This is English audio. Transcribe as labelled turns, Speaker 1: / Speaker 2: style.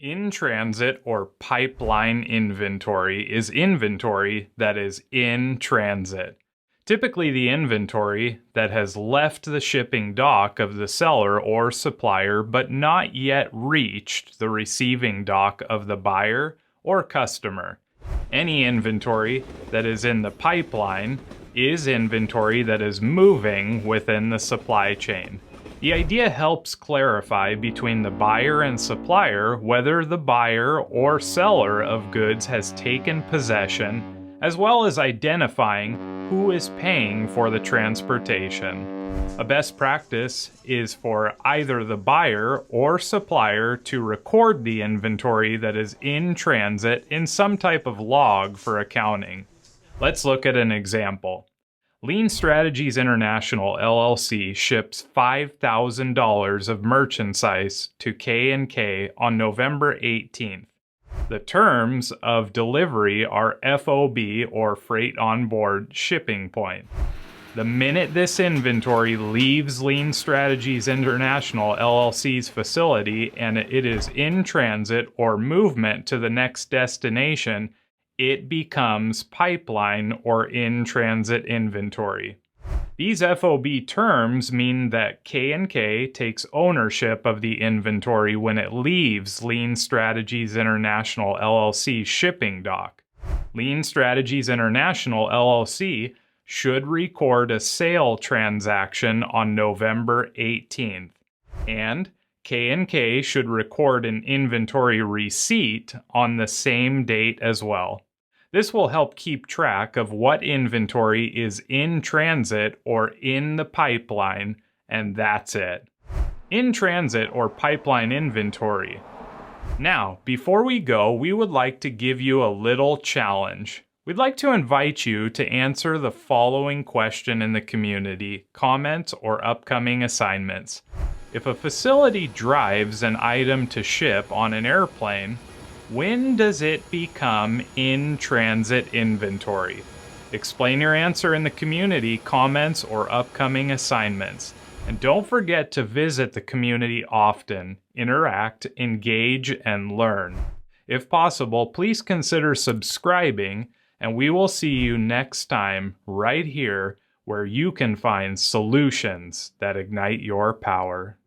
Speaker 1: In-transit or pipeline inventory is inventory that is in transit. Typically, the inventory that has left the shipping dock of the seller or supplier but not yet reached the receiving dock of the buyer or customer. Any inventory that is in the pipeline is inventory that is moving within the supply chain. The idea helps clarify between the buyer and supplier whether the buyer or seller of goods has taken possession, as well as identifying who is paying for the transportation. A best practice is for either the buyer or supplier to record the inventory that is in transit in some type of log for accounting. Let's look at an example. Lean Strategies International LLC ships $5,000 of merchandise to K&K on November 18th. The terms of delivery are FOB or Freight on Board shipping point. The minute this inventory leaves Lean Strategies International LLC's facility and it is in transit or movement to the next destination, it becomes pipeline or in-transit inventory. These FOB terms mean that K&K takes ownership of the inventory when it leaves Lean Strategies International LLC shipping dock. Lean Strategies International LLC should record a sale transaction on November 18th, and K&K should record an inventory receipt on the same date as well. This will help keep track of what inventory is in transit or in the pipeline, and that's it. In transit or pipeline inventory. Now, before we go, we would like to give you a little challenge. We'd like to invite you to answer the following question in the community, comments, or upcoming assignments. If a facility drives an item to ship on an airplane, when does it become in-transit inventory? Explain your answer in the community, comments, or upcoming assignments. And don't forget to visit the community often, interact, engage, and learn. If possible, please consider subscribing, and we will see you next time right here where you can find solutions that ignite your power.